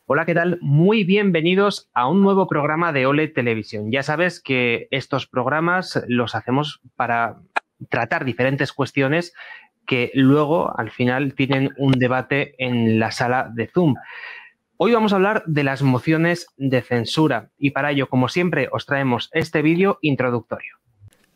Hola, ¿qué tal? Muy bienvenidos a un nuevo programa de Ole Televisión. Ya sabes que estos programas los hacemos para tratar diferentes cuestiones que luego, al final, tienen un debate en la sala de Zoom. Hoy vamos a hablar de las mociones de censura y para ello, como siempre, os traemos este vídeo introductorio.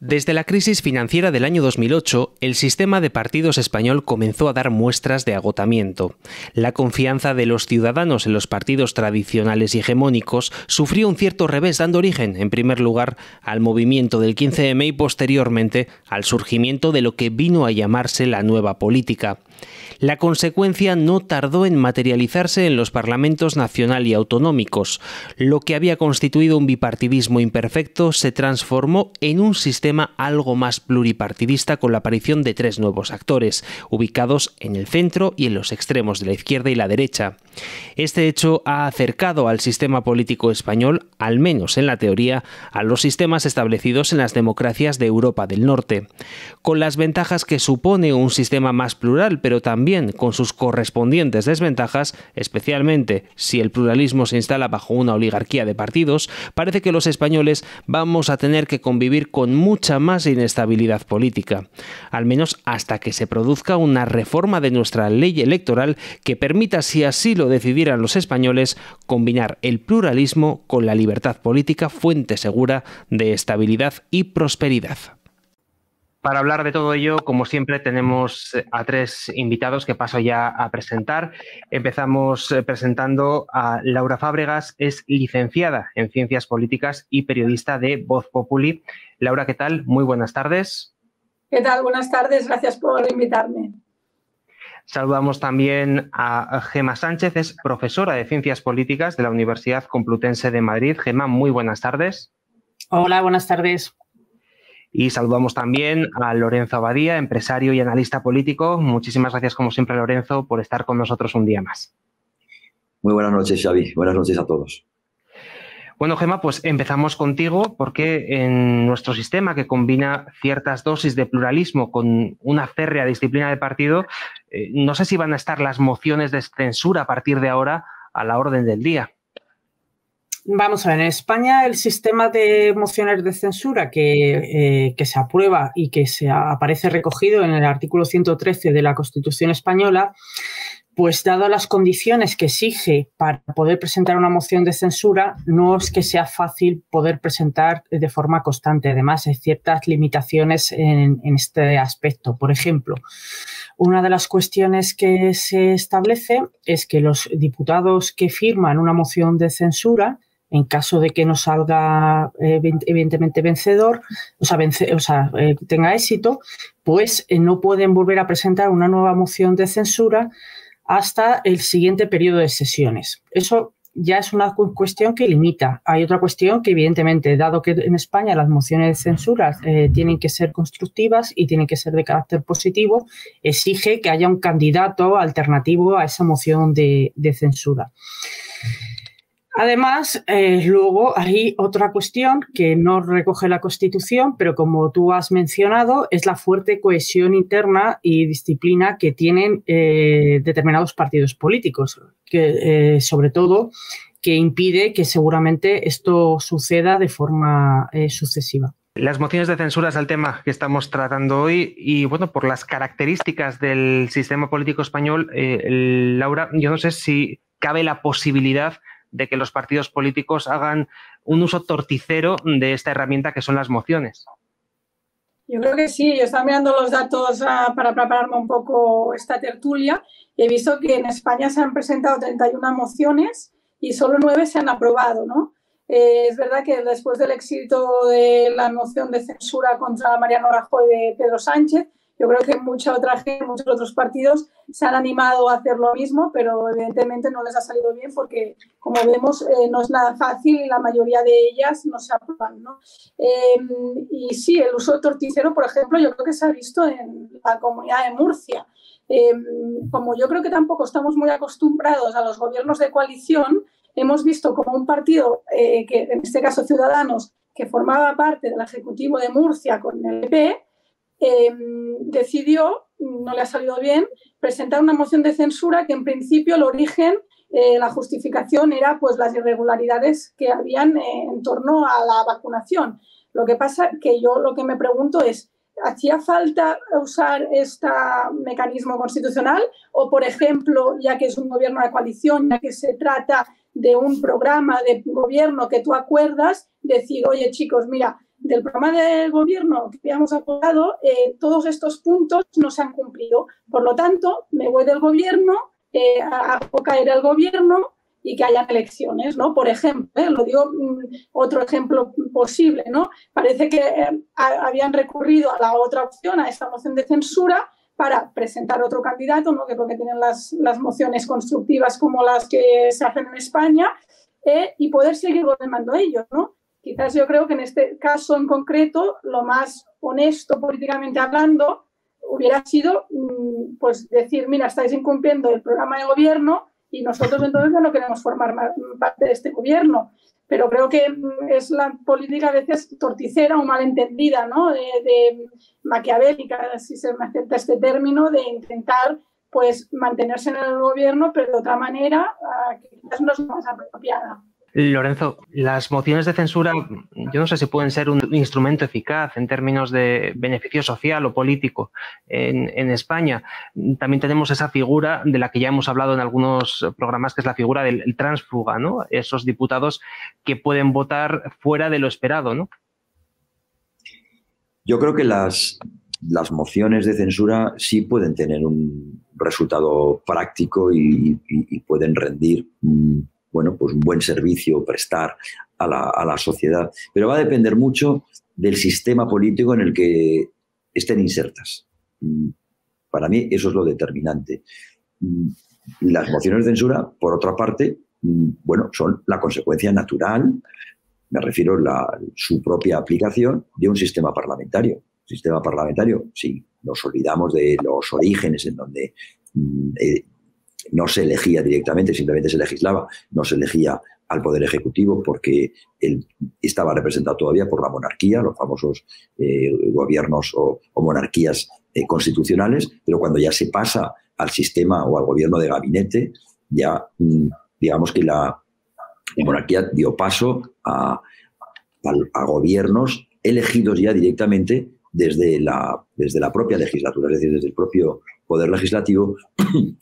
Desde la crisis financiera del año 2008, el sistema de partidos español comenzó a dar muestras de agotamiento. La confianza de los ciudadanos en los partidos tradicionales y hegemónicos sufrió un cierto revés, dando origen, en primer lugar, al movimiento del 15M y posteriormente al surgimiento de lo que vino a llamarse la nueva política. La consecuencia no tardó en materializarse en los parlamentos nacional y autonómicos. Lo que había constituido un bipartidismo imperfecto se transformó en un sistema algo más pluripartidista con la aparición de tres nuevos actores, ubicados en el centro y en los extremos de la izquierda y la derecha. Este hecho ha acercado al sistema político español, al menos en la teoría, a los sistemas establecidos en las democracias de Europa del Norte, con las ventajas que supone un sistema más plural, pero también con sus correspondientes desventajas, especialmente si el pluralismo se instala bajo una oligarquía de partidos. Parece que los españoles vamos a tener que convivir con mucha más inestabilidad política, al menos hasta que se produzca una reforma de nuestra ley electoral que permita, si así lo decidieran los españoles, combinar el pluralismo con la libertad política, fuente segura de estabilidad y prosperidad. Para hablar de todo ello, como siempre, tenemos a tres invitados que paso ya a presentar. Empezamos presentando a Laura Fábregas, es licenciada en Ciencias Políticas y periodista de Voz Populi. Laura, ¿qué tal? Muy buenas tardes. ¿Qué tal? Buenas tardes, gracias por invitarme. Saludamos también a Gemma Sánchez, es profesora de Ciencias Políticas de la Universidad Complutense de Madrid. Gemma, muy buenas tardes. Hola, buenas tardes. Y saludamos también a Lorenzo Abadía, empresario y analista político. Muchísimas gracias, como siempre, Lorenzo, por estar con nosotros un día más. Muy buenas noches, Xavi. Buenas noches a todos. Bueno, Gemma, pues empezamos contigo porque en nuestro sistema, que combina ciertas dosis de pluralismo con una férrea disciplina de partido, no sé si van a estar las mociones de censura a partir de ahora a la orden del día. Vamos a ver, en España el sistema de mociones de censura que se aprueba y que aparece recogido en el artículo 113 de la Constitución española, pues dado las condiciones que exige para poder presentar una moción de censura, no es que sea fácil poder presentar de forma constante. Además, hay ciertas limitaciones en este aspecto. Por ejemplo, una de las cuestiones que se establece es que los diputados que firman una moción de censura, en caso de que no salga evidentemente vencedor, tenga éxito, pues no pueden volver a presentar una nueva moción de censura hasta el siguiente periodo de sesiones. Eso ya es una cuestión que limita. Hay otra cuestión que, evidentemente, dado que en España las mociones de censura tienen que ser constructivas y tienen que ser de carácter positivo, exige que haya un candidato alternativo a esa moción de censura. Además, luego hay otra cuestión que no recoge la Constitución, pero como tú has mencionado, es la fuerte cohesión interna y disciplina que tienen determinados partidos políticos, que sobre todo que impide que seguramente esto suceda de forma sucesiva. Las mociones de censura es el tema que estamos tratando hoy y, bueno, por las características del sistema político español, Laura, yo no sé si cabe la posibilidad de que los partidos políticos hagan un uso torticero de esta herramienta que son las mociones. Yo creo que sí. Yo estaba mirando los datos para prepararme un poco esta tertulia y he visto que en España se han presentado 31 mociones y solo 9 se han aprobado, ¿no? Es verdad que después del éxito de la moción de censura contra Mariano Rajoy de Pedro Sánchez, yo creo que mucha otra gente, muchos otros partidos se han animado a hacer lo mismo, pero evidentemente no les ha salido bien porque, como vemos, no es nada fácil y la mayoría de ellas no se aprueban, ¿no? Y sí, el uso torticero, por ejemplo, yo creo que se ha visto en la Comunidad de Murcia. Como yo creo que tampoco estamos muy acostumbrados a los gobiernos de coalición, hemos visto como un partido, que en este caso Ciudadanos, que formaba parte del Ejecutivo de Murcia con el PP, decidió, no le ha salido bien, presentar una moción de censura que en principio el origen la justificación era pues las irregularidades que habían en torno a la vacunación. Lo que pasa que yo lo que me pregunto es, ¿hacía falta usar este mecanismo constitucional? O, por ejemplo, ya que es un gobierno de coalición, ya que se trata de un programa de gobierno que tú acuerdas, decir, oye, chicos, mira, del programa de gobierno que habíamos acordado, todos estos puntos no se han cumplido. Por lo tanto, me voy del gobierno, hago caer el gobierno y que hayan elecciones, ¿no? Por ejemplo, lo digo, otro ejemplo posible, ¿no? Parece que habían recurrido a la otra opción, a esta moción de censura, para presentar otro candidato, ¿no? Que creo que tienen las mociones constructivas como las que se hacen en España, y poder seguir gobernando ellos, ¿no? Quizás yo creo que en este caso en concreto, lo más honesto políticamente hablando hubiera sido pues decir, mira, estáis incumpliendo el programa de gobierno y nosotros entonces no queremos formar parte de este gobierno. Pero creo que es la política a veces torticera o malentendida, ¿no? De maquiavélica, si se me acepta este término, de intentar pues mantenerse en el gobierno, pero de otra manera que quizás no es más apropiada. Lorenzo, las mociones de censura, yo no sé si pueden ser un instrumento eficaz en términos de beneficio social o político en España. También tenemos esa figura de la que ya hemos hablado en algunos programas, que es la figura del tránsfuga, ¿no? Esos diputados que pueden votar fuera de lo esperado, ¿no? Yo creo que las mociones de censura sí pueden tener un resultado práctico y pueden rendir bueno, pues un buen servicio, prestar a la sociedad. Pero va a depender mucho del sistema político en el que estén insertas. Para mí eso es lo determinante. Las mociones de censura, por otra parte, bueno, son la consecuencia natural, me refiero a su propia aplicación de un sistema parlamentario. Sistema parlamentario, sí, nos olvidamos de los orígenes en donde no se elegía directamente, simplemente se legislaba, no se elegía al Poder Ejecutivo porque él estaba representado todavía por la monarquía, los famosos gobiernos o monarquías constitucionales, pero cuando ya se pasa al sistema o al gobierno de gabinete, ya digamos que la monarquía dio paso a gobiernos elegidos ya directamente desde la propia legislatura, es decir, desde el propio Poder Legislativo,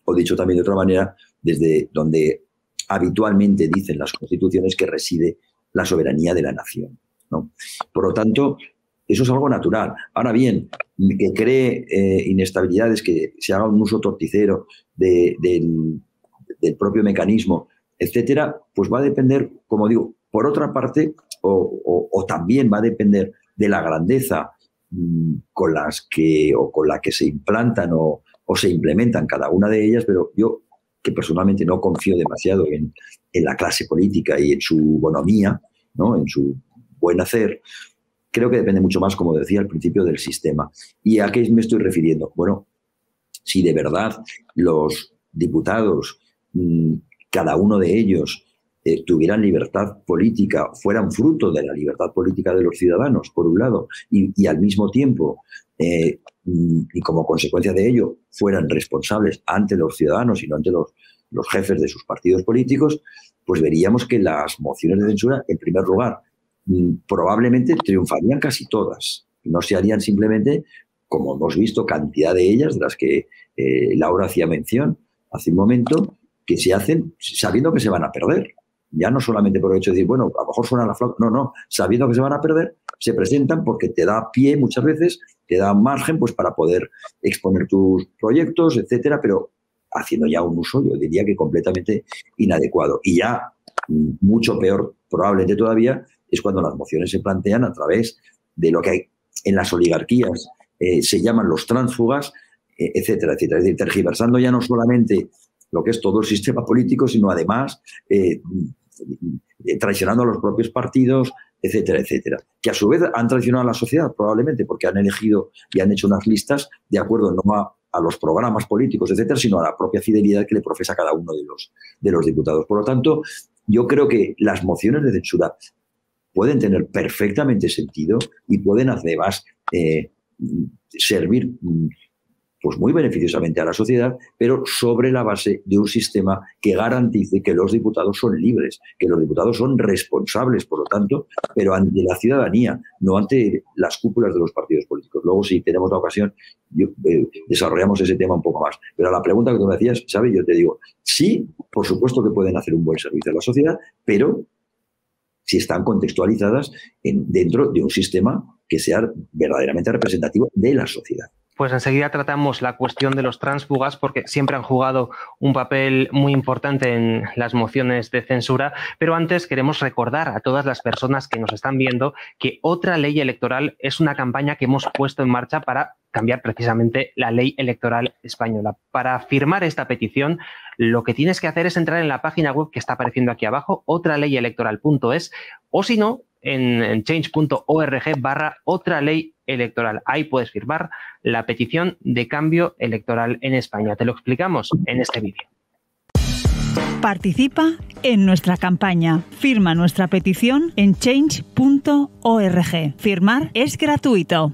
o dicho también de otra manera, desde donde habitualmente dicen las constituciones que reside la soberanía de la nación, ¿no? Por lo tanto, eso es algo natural. Ahora bien, que cree inestabilidades, que se haga un uso torticero del propio mecanismo, etcétera, pues va a depender, como digo, por otra parte, o también va a depender de la grandeza con la que se implantan o se implementan cada una de ellas, pero yo, que personalmente no confío demasiado en la clase política y en su bonomía, ¿no? En su buen hacer, creo que depende mucho más, como decía al principio, del sistema. ¿Y a qué me estoy refiriendo? Bueno, si de verdad los diputados, cada uno de ellos, tuvieran libertad política, fueran fruto de la libertad política de los ciudadanos, por un lado, y al mismo tiempo, y como consecuencia de ello, fueran responsables ante los ciudadanos y no ante los jefes de sus partidos políticos, pues veríamos que las mociones de censura, en primer lugar, probablemente triunfarían casi todas. No se harían simplemente, como hemos visto, cantidad de ellas, de las que Laura hacía mención hace un momento, que se hacen sabiendo que se van a perder. Ya no solamente por el hecho de decir, bueno, a lo mejor suena la flauta. No, sabiendo que se van a perder, se presentan porque te da pie muchas veces, te da margen pues para poder exponer tus proyectos, etcétera, pero haciendo ya un uso, yo diría que completamente inadecuado. Y ya mucho peor, probablemente todavía, es cuando las mociones se plantean a través de lo que hay en las oligarquías, se llaman los tránsfugas, etcétera, etcétera. Es decir, tergiversando ya no solamente lo que es todo el sistema político, sino además traicionando a los propios partidos, etcétera, etcétera. Que a su vez han traicionado a la sociedad, probablemente, porque han elegido y han hecho unas listas de acuerdo no a los programas políticos, etcétera, sino a la propia fidelidad que le profesa cada uno de los diputados. Por lo tanto, yo creo que las mociones de censura pueden tener perfectamente sentido y pueden además servir pues muy beneficiosamente a la sociedad, pero sobre la base de un sistema que garantice que los diputados son libres, que los diputados son responsables, por lo tanto, pero ante la ciudadanía, no ante las cúpulas de los partidos políticos. Luego, si tenemos la ocasión, desarrollamos ese tema un poco más. Pero a la pregunta que tú me hacías, ¿sabes? Yo te digo, sí, por supuesto que pueden hacer un buen servicio a la sociedad, pero si están contextualizadas dentro de un sistema que sea verdaderamente representativo de la sociedad. Pues enseguida tratamos la cuestión de los tránsfugas porque siempre han jugado un papel muy importante en las mociones de censura, pero antes queremos recordar a todas las personas que nos están viendo que Otra Ley Electoral es una campaña que hemos puesto en marcha para cambiar precisamente la ley electoral española. Para firmar esta petición, lo que tienes que hacer es entrar en la página web que está apareciendo aquí abajo, otraleyelectoral.es, o si no, en change.org/otra ley electoral. Ahí puedes firmar la petición de cambio electoral en España. Te lo explicamos en este vídeo. Participa en nuestra campaña. Firma nuestra petición en change.org. Firmar es gratuito.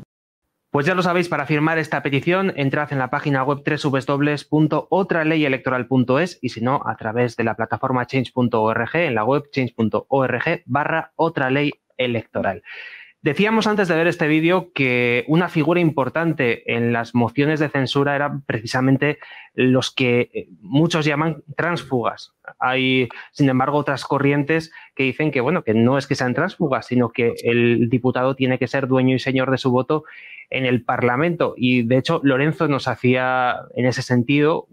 Pues ya lo sabéis, para firmar esta petición, entrad en la página web www.otraleyelectoral.es y si no, a través de la plataforma change.org, en la web change.org/otra ley electoral. Decíamos antes de ver este vídeo que una figura importante en las mociones de censura eran precisamente los que muchos llaman tránsfugas. Hay, sin embargo, otras corrientes que dicen que, bueno, que no es que sean tránsfugas, sino que el diputado tiene que ser dueño y señor de su voto en el Parlamento. Y, de hecho, Lorenzo nos hacía, en ese sentido,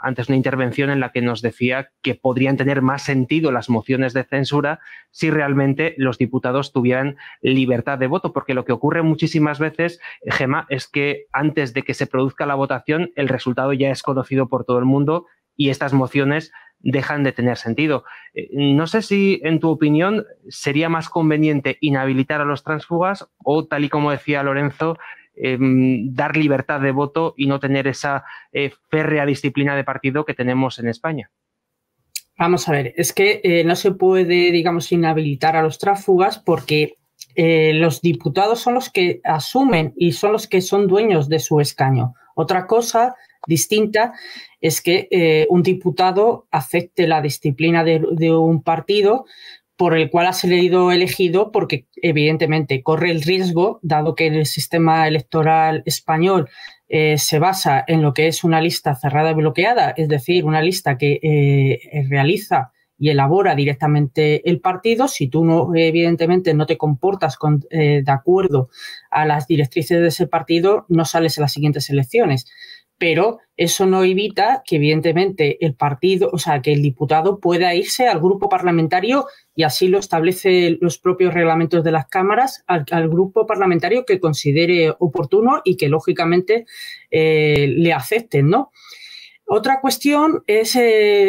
antes una intervención en la que nos decía que podrían tener más sentido las mociones de censura si realmente los diputados tuvieran libertad de voto, porque lo que ocurre muchísimas veces, Gemma, es que antes de que se produzca la votación el resultado ya es conocido por todo el mundo y estas mociones dejan de tener sentido. No sé si, en tu opinión, sería más conveniente inhabilitar a los tránsfugas o, tal y como decía Lorenzo, dar libertad de voto y no tener esa férrea disciplina de partido que tenemos en España. Vamos a ver, es que no se puede, digamos, inhabilitar a los tránsfugas porque los diputados son los que asumen y son los que son dueños de su escaño. Otra cosa distinta es que un diputado acepte la disciplina de un partido por el cual ha sido elegido porque, evidentemente, corre el riesgo, dado que el sistema electoral español se basa en lo que es una lista cerrada y bloqueada, es decir, una lista que realiza y elabora directamente el partido. Si tú, no, evidentemente, no te comportas de acuerdo a las directrices de ese partido, no sales a las siguientes elecciones. Pero eso no evita que, evidentemente, el partido, o sea, que el diputado pueda irse al grupo parlamentario, y así lo establece los propios reglamentos de las cámaras, al grupo parlamentario que considere oportuno y que, lógicamente, le acepten, ¿no? Otra cuestión es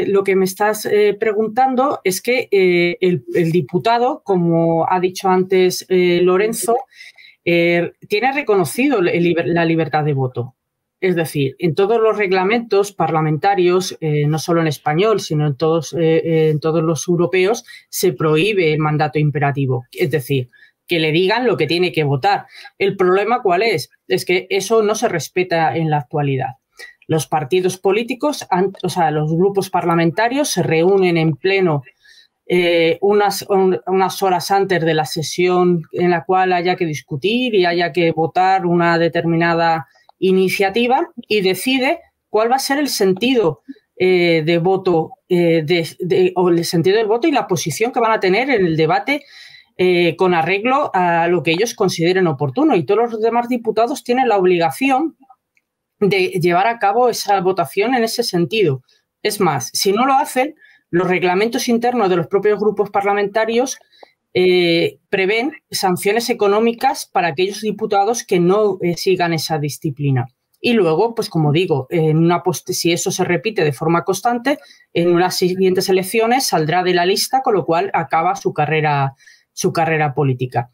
lo que me estás preguntando, es que el diputado, como ha dicho antes Lorenzo, tiene reconocido la libertad de voto. Es decir, en todos los reglamentos parlamentarios, no solo en español, sino en todos los europeos, se prohíbe el mandato imperativo. Es decir, que le digan lo que tiene que votar. ¿El problema cuál es? Es que eso no se respeta en la actualidad. Los partidos políticos, o sea, los grupos parlamentarios se reúnen en pleno unas horas antes de la sesión en la cual haya que discutir y haya que votar una determinada iniciativa y decide cuál va a ser el sentido de voto o el sentido del voto y la posición que van a tener en el debate con arreglo a lo que ellos consideren oportuno. Y todos los demás diputados tienen la obligación de llevar a cabo esa votación en ese sentido. Es más, si no lo hacen, los reglamentos internos de los propios grupos parlamentarios prevén sanciones económicas para aquellos diputados que no sigan esa disciplina. Y luego, pues como digo, si eso se repite de forma constante, en unas siguientes elecciones saldrá de la lista, con lo cual acaba su carrera política.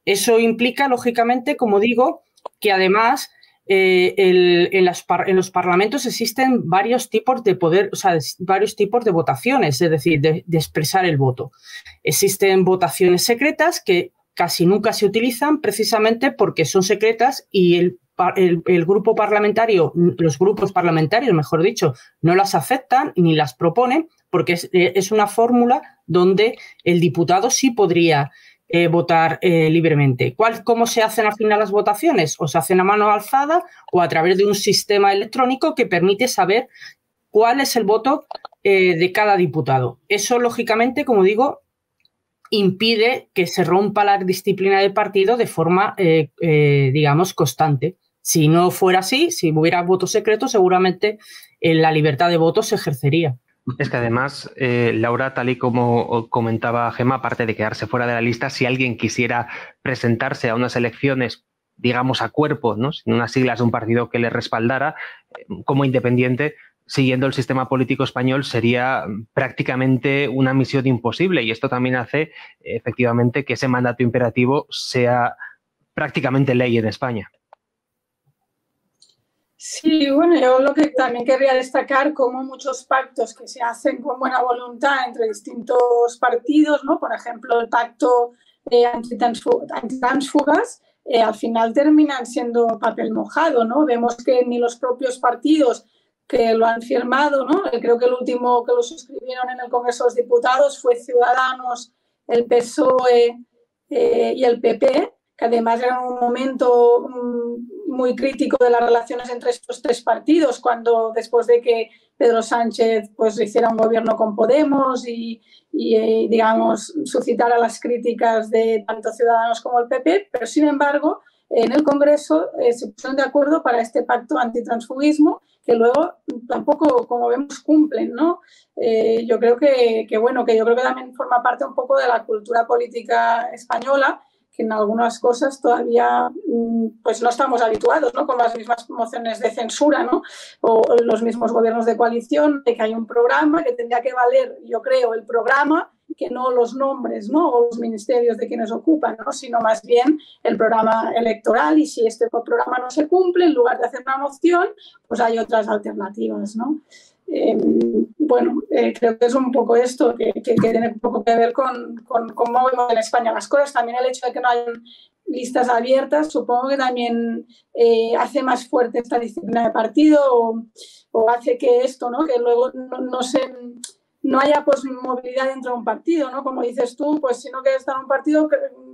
Eso implica, lógicamente, como digo, que además en los parlamentos existen varios tipos de poder, o sea, varios tipos de votaciones, es decir, de expresar el voto. Existen votaciones secretas que casi nunca se utilizan precisamente porque son secretas y el grupo parlamentario, los grupos parlamentarios, mejor dicho, no las aceptan ni las proponen porque es una fórmula donde el diputado sí podría votar libremente. ¿Cómo se hacen al final las votaciones? O se hacen a mano alzada o a través de un sistema electrónico que permite saber cuál es el voto de cada diputado. Eso, lógicamente, como digo, impide que se rompa la disciplina de partido de forma, digamos, constante. Si no fuera así, si hubiera voto secreto, seguramente la libertad de voto se ejercería. Es que además, Laura, tal y como comentaba Gemma, aparte de quedarse fuera de la lista, si alguien quisiera presentarse a unas elecciones, digamos, a cuerpo, ¿no?, sin unas siglas de un partido que le respaldara, como independiente, siguiendo el sistema político español, sería prácticamente una misión imposible. Y esto también hace, efectivamente, que ese mandato imperativo sea prácticamente ley en España. Sí, bueno, yo lo que también querría destacar, como muchos pactos que se hacen con buena voluntad entre distintos partidos, ¿no? Por ejemplo, el pacto antitransfugas, al final terminan siendo papel mojado, ¿no? Vemos que ni los propios partidos que lo han firmado, ¿no? Creo que el último que lo suscribieron en el Congreso de los Diputados fue Ciudadanos, el PSOE y el PP, que además era un momento muy crítico de las relaciones entre estos tres partidos, cuando después de que Pedro Sánchez pues hiciera un gobierno con Podemos y digamos, suscitara las críticas de tanto Ciudadanos como el PP, pero sin embargo en el Congreso se pusieron de acuerdo para este pacto antitransfugismo, que luego tampoco, como vemos, cumplen, ¿no? Yo creo que también forma parte un poco de la cultura política española, que en algunas cosas todavía pues no estamos habituados, ¿no? Con las mismas mociones de censura, ¿no? O los mismos gobiernos de coalición, de que hay un programa que tendría que valer, yo creo, el programa, que no los nombres, ¿no?, o los ministerios de quienes ocupan, ¿no?, sino más bien el programa electoral, y si este programa no se cumple, en lugar de hacer una moción, pues hay otras alternativas, ¿no? Creo que es un poco esto, que tiene un poco que ver con cómo vemos en España las cosas. También el hecho de que no hayan listas abiertas, supongo que también hace más fuerte esta disciplina de partido o hace que esto, ¿no?, que luego no haya pues movilidad dentro de un partido, ¿no? Como dices tú, pues si no quieres estar en un partido,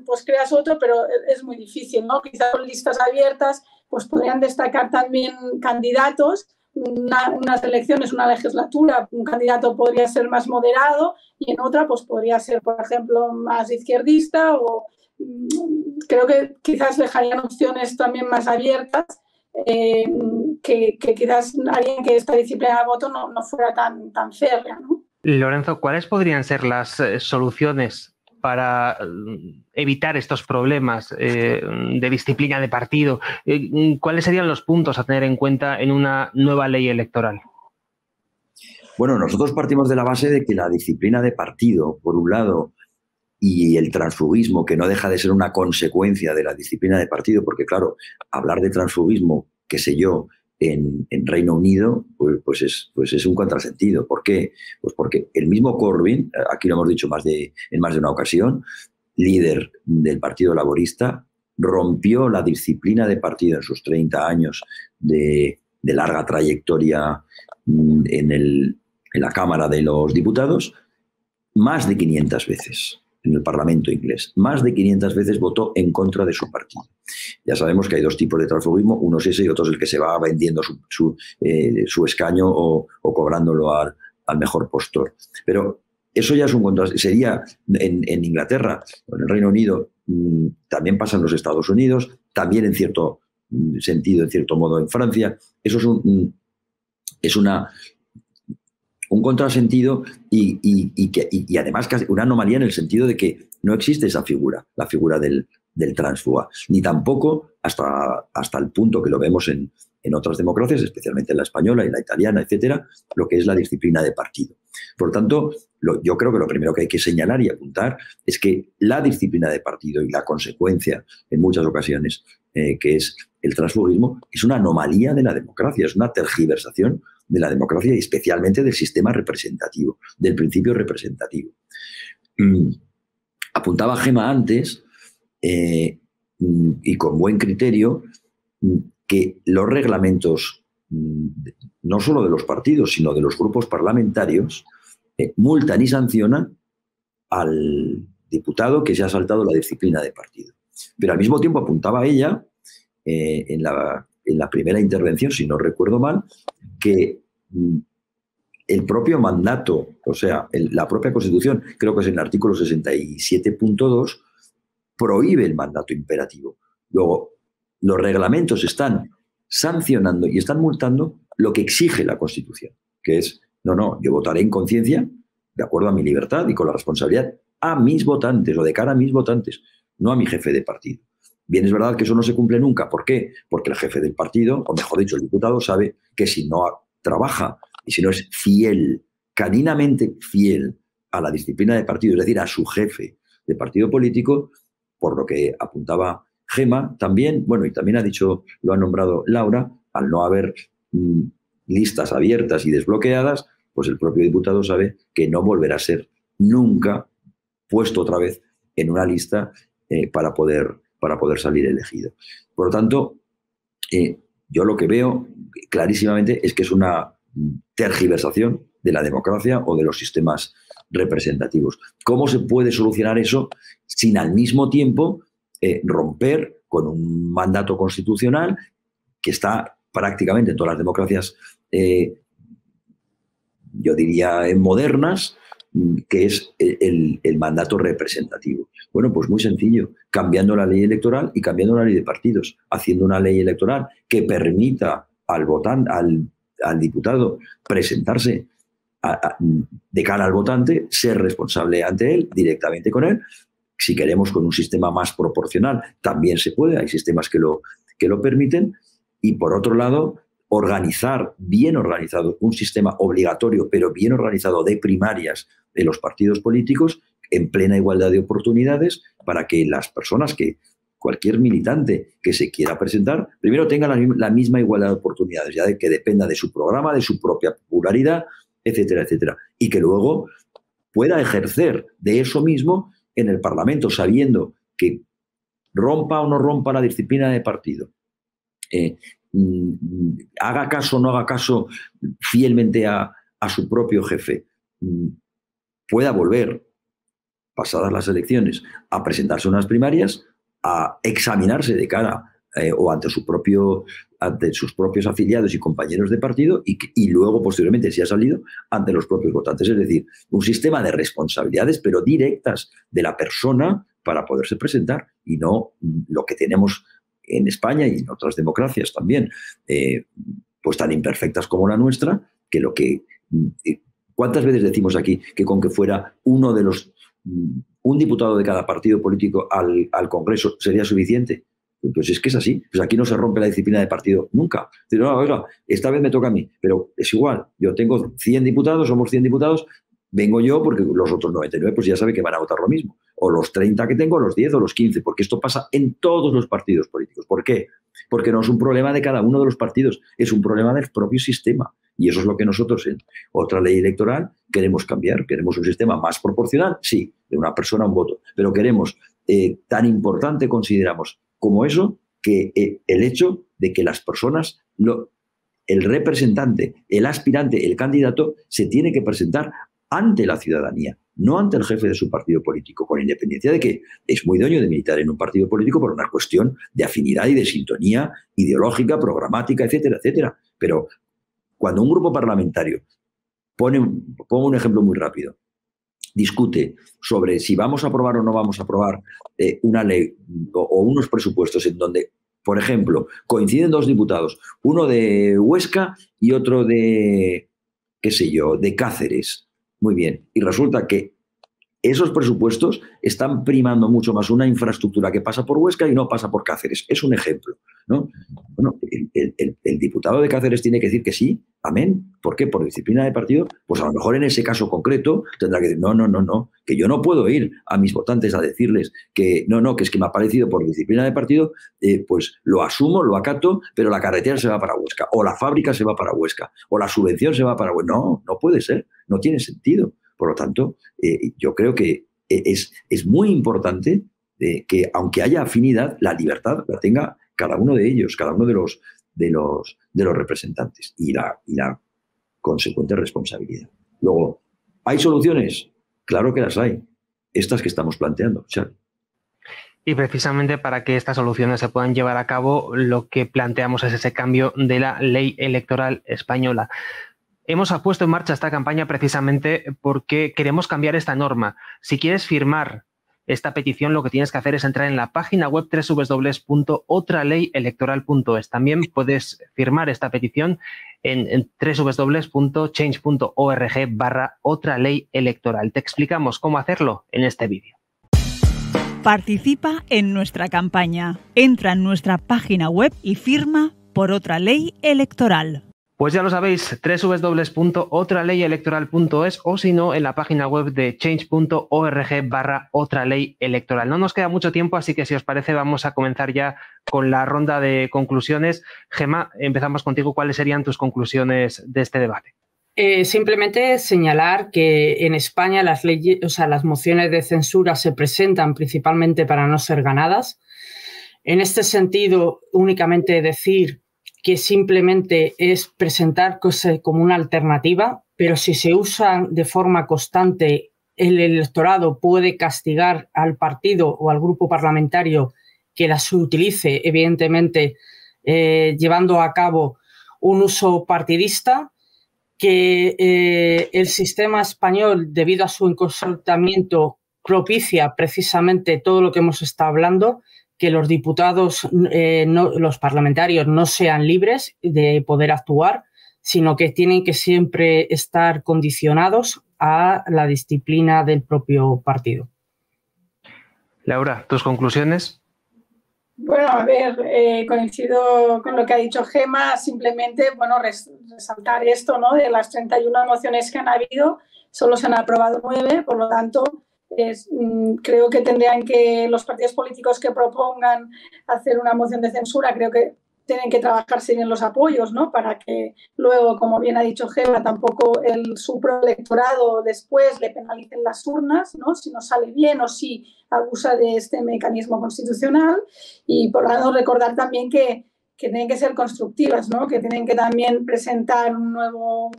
pues creas otro, pero es muy difícil, ¿no? Quizás con listas abiertas pues podrían destacar también candidatos. Unas elecciones, una legislatura, un candidato podría ser más moderado y en otra pues podría ser, por ejemplo, más izquierdista, o creo que quizás dejarían opciones también más abiertas, que quizás harían que esta disciplina de voto no fuera tan férrea, ¿no? Lorenzo, ¿cuáles podrían ser las soluciones para evitar estos problemas de disciplina de partido? ¿Cuáles serían los puntos a tener en cuenta en una nueva ley electoral? Bueno, nosotros partimos de la base de que la disciplina de partido, por un lado, y el transfugismo, que no deja de ser una consecuencia de la disciplina de partido, porque claro, hablar de transfugismo, qué sé yo, en Reino Unido, pues es un contrasentido. ¿Por qué? Pues porque el mismo Corbyn, aquí lo hemos dicho en más de una ocasión, líder del Partido Laborista, rompió la disciplina de partido en sus 30 años de larga trayectoria en la Cámara de los Diputados, más de 500 veces. En el Parlamento inglés. Más de 500 veces votó en contra de su partido. Ya sabemos que hay dos tipos de transfugismo, uno es ese y otro es el que se va vendiendo su escaño o cobrándolo al mejor postor. Pero eso ya es un contraste. Sería en Inglaterra, en el Reino Unido, también pasa en los Estados Unidos, también en cierto sentido, en cierto modo en Francia. Eso es un contrasentido y además una anomalía en el sentido de que no existe esa figura, la figura del tránsfuga, ni tampoco hasta el punto que lo vemos en otras democracias, especialmente en la española y la italiana, etcétera, lo que es la disciplina de partido. Por tanto, yo creo que lo primero que hay que señalar y apuntar es que la disciplina de partido y la consecuencia en muchas ocasiones que es el transfugismo es una anomalía de la democracia, es una tergiversación de la democracia y especialmente del sistema representativo, del principio representativo. Apuntaba Gemma antes y con buen criterio que los reglamentos, no solo de los partidos, sino de los grupos parlamentarios, multan y sancionan al diputado que se ha saltado la disciplina de partido. Pero al mismo tiempo apuntaba ella, en la primera intervención, si no recuerdo mal, que el propio mandato, o sea, la propia Constitución, creo que es en el artículo 67.2, prohíbe el mandato imperativo. Luego, los reglamentos están sancionando y están multando lo que exige la Constitución, que es, no, yo votaré en conciencia, de acuerdo a mi libertad y con la responsabilidad a mis votantes o de cara a mis votantes, no a mi jefe de partido. Bien, es verdad que eso no se cumple nunca. ¿Por qué? Porque el jefe del partido, o mejor dicho, el diputado, sabe que si no trabaja y si no es fiel, caninamente fiel a la disciplina de partido, es decir, a su jefe de partido político, por lo que apuntaba Gema, también, bueno, y también lo ha nombrado Laura, al no haber listas abiertas y desbloqueadas, pues el propio diputado sabe que no volverá a ser nunca puesto otra vez en una lista para poder salir elegido. Por lo tanto, yo lo que veo clarísimamente es que es una tergiversación de la democracia o de los sistemas representativos. ¿Cómo se puede solucionar eso sin al mismo tiempo romper con un mandato constitucional que está prácticamente en todas las democracias, yo diría, modernas, que es el mandato representativo? Bueno, pues muy sencillo, cambiando la ley electoral y cambiando la ley de partidos, haciendo una ley electoral que permita al votante, al diputado presentarse de cara al votante, ser responsable ante él, directamente con él. Si queremos con un sistema más proporcional, también se puede, hay sistemas que lo permiten. Y por otro lado, bien organizado, un sistema obligatorio, pero bien organizado de primarias de los partidos políticos, en plena igualdad de oportunidades, para que las personas cualquier militante que se quiera presentar, primero tenga la misma igualdad de oportunidades, ya de que dependa de su programa, de su propia popularidad, etcétera, etcétera. Y que luego pueda ejercer de eso mismo en el Parlamento, sabiendo que rompa o no rompa la disciplina de partido, haga caso o no haga caso fielmente a su propio jefe, pueda volver, pasadas las elecciones, a presentarse a unas primarias, a examinarse de cara o ante sus propios afiliados y compañeros de partido y luego, posteriormente, si ha salido, ante los propios votantes. Es decir, un sistema de responsabilidades, pero directas de la persona para poderse presentar, y no lo que tenemos en España y en otras democracias también, pues tan imperfectas como la nuestra, que ¿cuántas veces decimos aquí que con que fuera un diputado de cada partido político al Congreso sería suficiente? Pues es que es así. Pues aquí no se rompe la disciplina de partido nunca. No, oiga, esta vez me toca a mí, pero es igual. Yo tengo 100 diputados, somos 100 diputados, vengo yo porque los otros 99 pues ya saben que van a votar lo mismo. O los 30 que tengo, los 10 o los 15, porque esto pasa en todos los partidos políticos. ¿Por qué? Porque no es un problema de cada uno de los partidos, es un problema del propio sistema. Y eso es lo que nosotros en otra ley electoral queremos cambiar. Queremos un sistema más proporcional, sí, de una persona a un voto, pero queremos, tan importante consideramos como eso, que el hecho de que las personas, el representante, el aspirante, el candidato, se tiene que presentar ante la ciudadanía, no ante el jefe de su partido político, con independencia de que es muy dueño de militar en un partido político por una cuestión de afinidad y de sintonía ideológica, programática, etcétera, etcétera. Pero cuando un grupo parlamentario pongo un ejemplo muy rápido, discute sobre si vamos a aprobar o no vamos a aprobar una ley o unos presupuestos en donde, por ejemplo, coinciden dos diputados, uno de Huesca y otro de, qué sé yo, de Cáceres. Muy bien. Y resulta que esos presupuestos están primando mucho más una infraestructura que pasa por Huesca y no pasa por Cáceres. Es un ejemplo, ¿no? Bueno, el diputado de Cáceres tiene que decir que sí, amén. ¿Por qué? Por disciplina de partido. Pues a lo mejor en ese caso concreto tendrá que decir, no, que yo no puedo ir a mis votantes a decirles que que es que me ha parecido por disciplina de partido, pues lo asumo, lo acato, pero la carretera se va para Huesca, o la fábrica se va para Huesca, o la subvención se va para Huesca. No puede ser, no tiene sentido. Por lo tanto, yo creo que es muy importante que aunque haya afinidad, la libertad la tenga cada uno de ellos, cada uno de los representantes y la consecuente responsabilidad. Luego, ¿hay soluciones? Claro que las hay. Estas que estamos planteando, Xavi. Y precisamente para que estas soluciones se puedan llevar a cabo, lo que planteamos es ese cambio de la ley electoral española. Hemos puesto en marcha esta campaña precisamente porque queremos cambiar esta norma. Si quieres firmar esta petición, lo que tienes que hacer es entrar en la página web www.otraleyelectoral.es. También puedes firmar esta petición en www.change.org/otraleyelectoral. Te explicamos cómo hacerlo en este vídeo. Participa en nuestra campaña. Entra en nuestra página web y firma por otra ley electoral. Pues ya lo sabéis, www.otraleyelectoral.es o si no, en la página web de change.org/otraleyelectoral. No nos queda mucho tiempo, así que si os parece vamos a comenzar ya con la ronda de conclusiones. Gemma, empezamos contigo. ¿Cuáles serían tus conclusiones de este debate? Simplemente señalar que en España las mociones de censura se presentan principalmente para no ser ganadas. En este sentido, únicamente decir que simplemente es presentar cosas como una alternativa, pero si se usan de forma constante, el electorado puede castigar al partido o al grupo parlamentario que las utilice, evidentemente llevando a cabo un uso partidista, que el sistema español, debido a su encorsetamiento, propicia precisamente todo lo que hemos estado hablando, que los diputados, los parlamentarios no sean libres de poder actuar, sino que tienen que siempre estar condicionados a la disciplina del propio partido. Laura, ¿tus conclusiones? Bueno, a ver, coincido con lo que ha dicho Gemma, simplemente, bueno, resaltar esto, ¿no? De las 31 mociones que han habido, solo se han aprobado 9, por lo tanto, creo que tendrían que los partidos políticos que propongan hacer una moción de censura, creo que tienen que trabajarse bien los apoyos, ¿no? Para que luego, como bien ha dicho Gemma, tampoco su propio electorado después le penalicen las urnas, ¿no? Si no sale bien o si abusa de este mecanismo constitucional. Y por lo tanto recordar también que tienen que ser constructivas, ¿no? Que tienen que también presentar un nuevo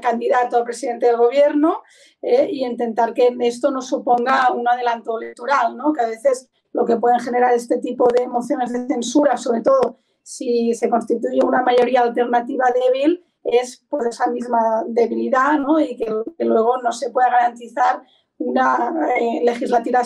candidato a presidente del gobierno y intentar que esto no suponga un adelanto electoral, ¿no? Que a veces lo que pueden generar este tipo de mociones de censura, sobre todo si se constituye una mayoría alternativa débil, es pues esa misma debilidad, ¿no? Y que luego no se pueda garantizar una legislatura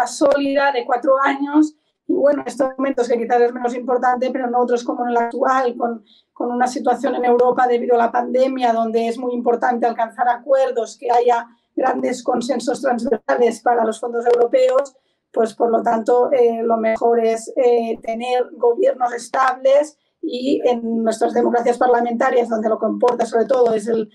sólida de 4 años. Y bueno, estos momentos que quizás es menos importante, pero en otros como en el actual, con una situación en Europa debido a la pandemia, donde es muy importante alcanzar acuerdos, que haya grandes consensos transversales para los fondos europeos, pues por lo tanto lo mejor es tener gobiernos estables y en nuestras democracias parlamentarias, donde lo que importa sobre todo es el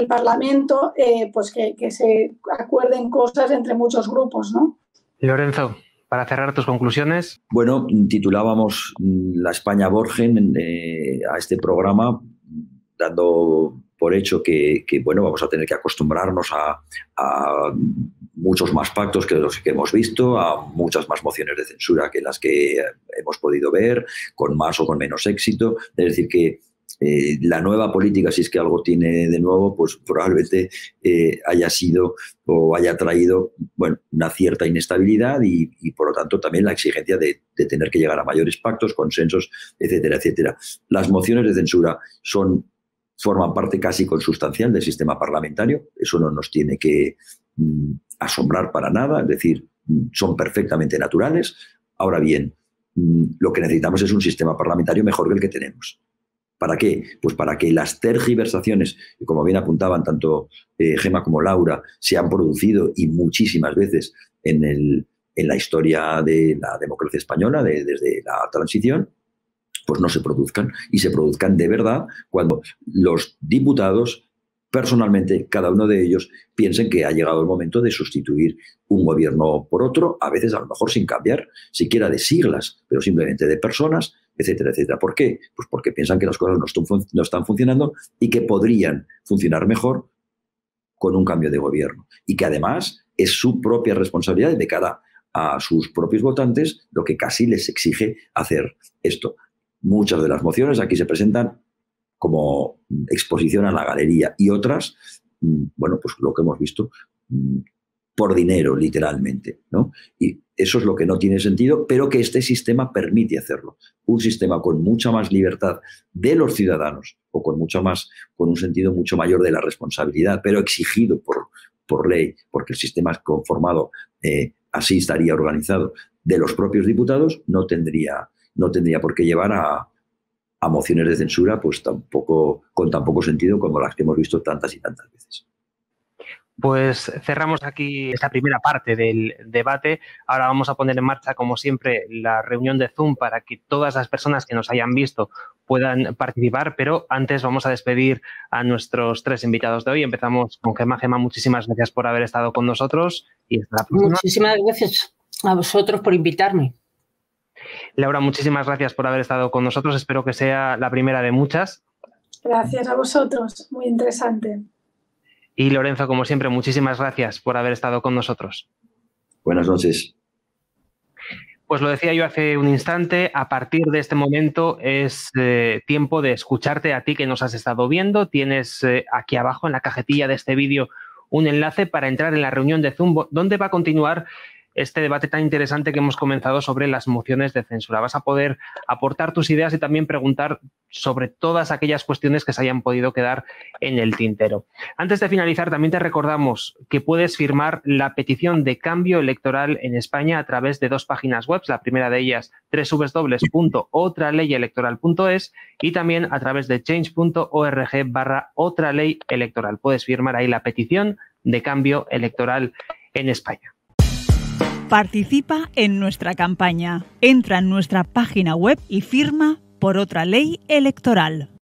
Parlamento, pues que se acuerden cosas entre muchos grupos, ¿no? Lorenzo, para cerrar tus conclusiones. Bueno, titulábamos La España Borgen a este programa, dando por hecho que bueno, vamos a tener que acostumbrarnos a muchos más pactos que los que hemos visto, a muchas más mociones de censura que las que hemos podido ver, con más o con menos éxito. Es decir, que la nueva política, si es que algo tiene de nuevo, pues probablemente haya sido o haya traído, bueno, una cierta inestabilidad y por lo tanto también la exigencia de tener que llegar a mayores pactos, consensos, etcétera, etcétera. Las mociones de censura forman parte casi consustancial del sistema parlamentario. Eso no nos tiene que asombrar para nada, es decir, son perfectamente naturales. Ahora bien, lo que necesitamos es un sistema parlamentario mejor que el que tenemos. ¿Para qué? Pues para que las tergiversaciones, como bien apuntaban tanto Gemma como Laura, se han producido y muchísimas veces en la historia de la democracia española, desde la transición, pues no se produzcan y se produzcan de verdad cuando los diputados, personalmente, cada uno de ellos, piensen que ha llegado el momento de sustituir un gobierno por otro, a veces a lo mejor sin cambiar siquiera de siglas, pero simplemente de personas, etcétera, etcétera. ¿Por qué? Pues porque piensan que las cosas no están funcionando y que podrían funcionar mejor con un cambio de gobierno. Y que además es su propia responsabilidad de cara a sus propios votantes lo que casi les exige hacer esto. Muchas de las mociones aquí se presentan como exposición a la galería y otras, bueno, pues lo que hemos visto, por dinero, literalmente, ¿no? Y eso es lo que no tiene sentido, pero que este sistema permite hacerlo. Un sistema con mucha más libertad de los ciudadanos o con un sentido mucho mayor de la responsabilidad, pero exigido por ley, porque el sistema es conformado, así estaría organizado, de los propios diputados, no tendría por qué llevar a mociones de censura pues con tan poco sentido como las que hemos visto tantas y tantas veces. Pues cerramos aquí esta primera parte del debate. Ahora vamos a poner en marcha, como siempre, la reunión de Zoom para que todas las personas que nos hayan visto puedan participar, pero antes vamos a despedir a nuestros 3 invitados de hoy. Empezamos con Gemma. Gemma, muchísimas gracias por haber estado con nosotros y hasta la próxima. Muchísimas gracias a vosotros por invitarme. Laura, muchísimas gracias por haber estado con nosotros. Espero que sea la primera de muchas. Gracias a vosotros. Muy interesante. Y Lorenzo, como siempre, muchísimas gracias por haber estado con nosotros. Buenas noches. Pues lo decía yo hace un instante, a partir de este momento es tiempo de escucharte a ti que nos has estado viendo. Tienes aquí abajo en la cajetilla de este vídeo un enlace para entrar en la reunión de Zoom, donde va a continuar este debate tan interesante que hemos comenzado sobre las mociones de censura. Vas a poder aportar tus ideas y también preguntar sobre todas aquellas cuestiones que se hayan podido quedar en el tintero. Antes de finalizar, también te recordamos que puedes firmar la petición de cambio electoral en España a través de 2 páginas web. La primera de ellas, www.otraleyelectoral.es, y también a través de change.org/otraleyElectoral. Puedes firmar ahí la petición de cambio electoral en España. Participa en nuestra campaña. Entra en nuestra página web y firma por otra ley electoral.